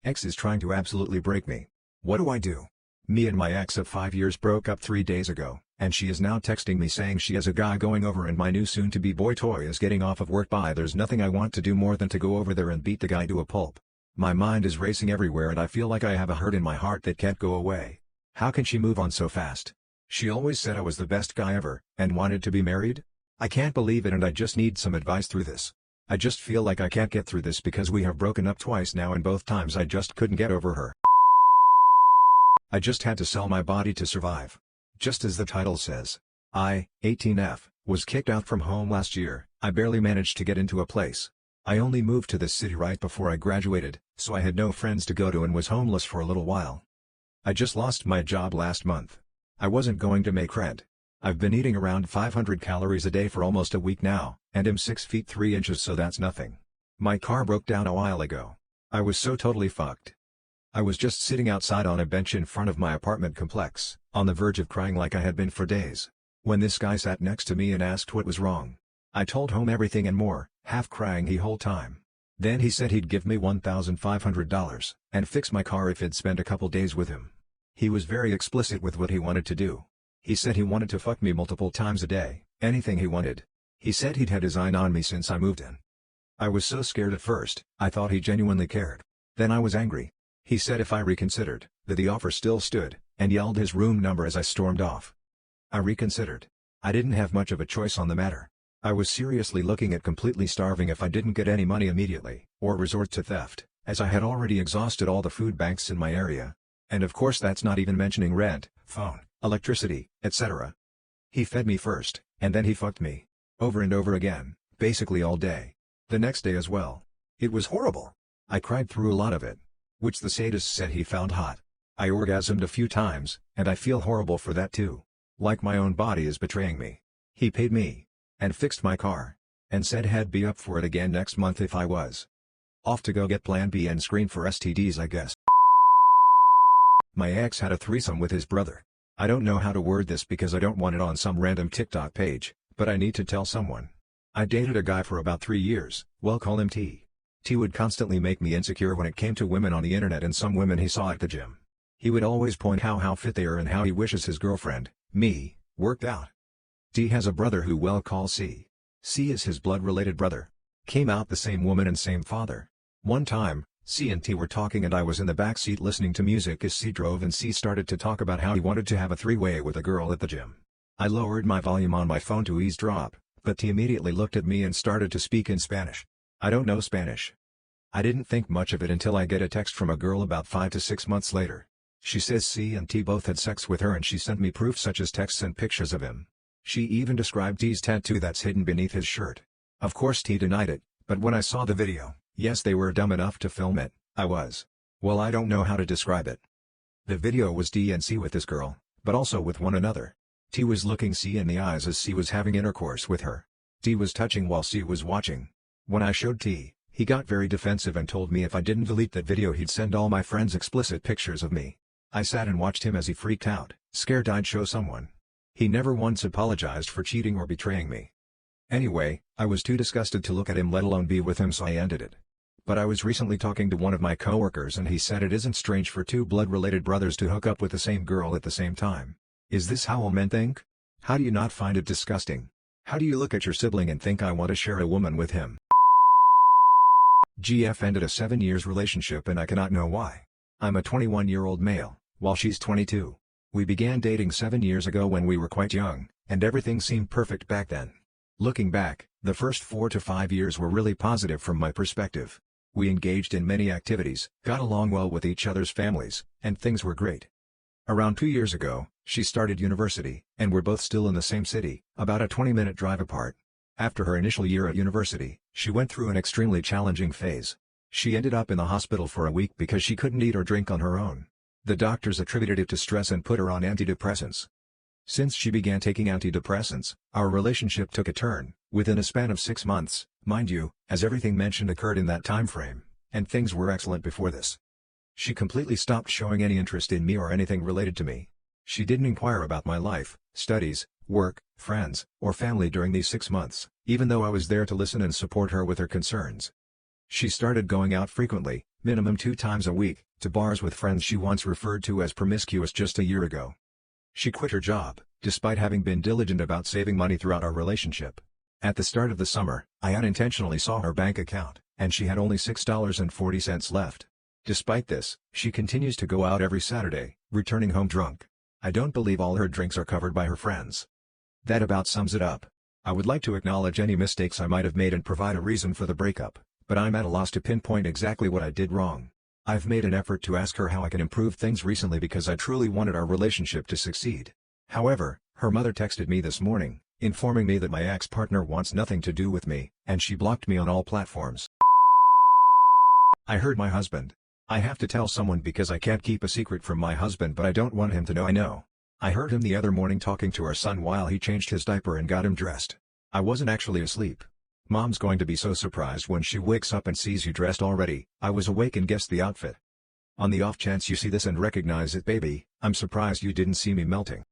Ex is trying to absolutely break me. What do I do? Me and my ex of 5 years broke up 3 days ago, and she is now texting me saying she has a guy going over and my new soon-to-be boy toy is getting off of work by. There's nothing I want to do more than to go over there and beat the guy to a pulp. My mind is racing everywhere and I feel like I have a hurt in my heart that can't go away. How can she move on so fast? She always said I was the best guy ever, and wanted to be married? I can't believe it and I just need some advice through this. I just feel like I can't get through this because we have broken up twice now and both times I just couldn't get over her. I just had to sell my body to survive. Just as the title says. I, 18F, was kicked out from home last year. I barely managed to get into a place. I only moved to this city right before I graduated, so I had no friends to go to and was homeless for a little while. I just lost my job last month. I wasn't going to make rent. I've been eating around 500 calories a day for almost a week now, and am 6 feet 3 inches, so that's nothing. My car broke down a while ago. I was so totally fucked. I was just sitting outside on a bench in front of my apartment complex, on the verge of crying like I had been for days, when this guy sat next to me and asked what was wrong. I told him everything and more, half crying the whole time. Then he said he'd give me $1,500, and fix my car if I'd spend a couple days with him. He was very explicit with what he wanted to do. He said he wanted to fuck me multiple times a day, anything he wanted. He said he'd had his eye on me since I moved in. I was so scared at first, I thought he genuinely cared. Then I was angry. He said if I reconsidered, that the offer still stood, and yelled his room number as I stormed off. I reconsidered. I didn't have much of a choice on the matter. I was seriously looking at completely starving if I didn't get any money immediately, or resort to theft, as I had already exhausted all the food banks in my area. And of course that's not even mentioning rent, phone, electricity, etc. He fed me first, and then he fucked me. Over and over again, basically all day. The next day as well. It was horrible. I cried through a lot of it, which the sadist said he found hot. I orgasmed a few times, and I feel horrible for that too. Like my own body is betraying me. He paid me, and fixed my car, and said he'd be up for it again next month if I was. Off to go get Plan B and screen for STDs, I guess. My ex had a threesome with his brother. I don't know how to word this because I don't want it on some random TikTok page, but I need to tell someone. I dated a guy for about 3 years, we'll call him T. T would constantly make me insecure when it came to women on the internet and some women he saw at the gym. He would always point out how fit they are and how he wishes his girlfriend, me, worked out. T has a brother who we'll call C. C is his blood-related brother. Came out the same woman and same father. One time, C and T were talking and I was in the back seat listening to music as C drove and C started to talk about how he wanted to have a three-way with a girl at the gym. I lowered my volume on my phone to eavesdrop, but T immediately looked at me and started to speak in Spanish. I don't know Spanish. I didn't think much of it until I get a text from a girl about 5 to 6 months later. She says C and T both had sex with her and she sent me proof such as texts and pictures of him. She even described T's tattoo that's hidden beneath his shirt. Of course T denied it, but when I saw the video, yes, they were dumb enough to film it, I was. Well, I don't know how to describe it. The video was D and C with this girl, but also with one another. T was looking C in the eyes as C was having intercourse with her. T was touching while C was watching. When I showed T, he got very defensive and told me if I didn't delete that video he'd send all my friends explicit pictures of me. I sat and watched him as he freaked out, scared I'd show someone. He never once apologized for cheating or betraying me. Anyway, I was too disgusted to look at him let alone be with him, so I ended it. But I was recently talking to one of my coworkers and he said it isn't strange for two blood-related brothers to hook up with the same girl at the same time. Is this how all men think? How do you not find it disgusting? How do you look at your sibling and think I want to share a woman with him? GF ended a 7 years relationship and I cannot know why. I'm a 21-year-old male, while she's 22. We began dating 7 years ago when we were quite young, and everything seemed perfect back then. Looking back, the first 4 to 5 years were really positive from my perspective. We engaged in many activities, got along well with each other's families, and things were great. Around 2 years ago, she started university, and we're both still in the same city, about a 20-minute drive apart. After her initial year at university, she went through an extremely challenging phase. She ended up in the hospital for a week because she couldn't eat or drink on her own. The doctors attributed it to stress and put her on antidepressants. Since she began taking antidepressants, our relationship took a turn, within a span of 6 months, mind you, as everything mentioned occurred in that time frame, and things were excellent before this. She completely stopped showing any interest in me or anything related to me. She didn't inquire about my life, studies, work, friends, or family during these 6 months, even though I was there to listen and support her with her concerns. She started going out frequently, minimum 2 times a week, to bars with friends she once referred to as promiscuous just a year ago. She quit her job, despite having been diligent about saving money throughout our relationship. At the start of the summer, I unintentionally saw her bank account, and she had only $6.40 left. Despite this, she continues to go out every Saturday, returning home drunk. I don't believe all her drinks are covered by her friends. That about sums it up. I would like to acknowledge any mistakes I might have made and provide a reason for the breakup, but I'm at a loss to pinpoint exactly what I did wrong. I've made an effort to ask her how I can improve things recently because I truly wanted our relationship to succeed. However, her mother texted me this morning, informing me that my ex-partner wants nothing to do with me, and she blocked me on all platforms. I heard my husband. I have to tell someone because I can't keep a secret from my husband, but I don't want him to know I know. I heard him the other morning talking to our son while he changed his diaper and got him dressed. I wasn't actually asleep. Mom's going to be so surprised when she wakes up and sees you dressed already. I was awake and guessed the outfit. On the off chance you see this and recognize it, baby, I'm surprised you didn't see me melting.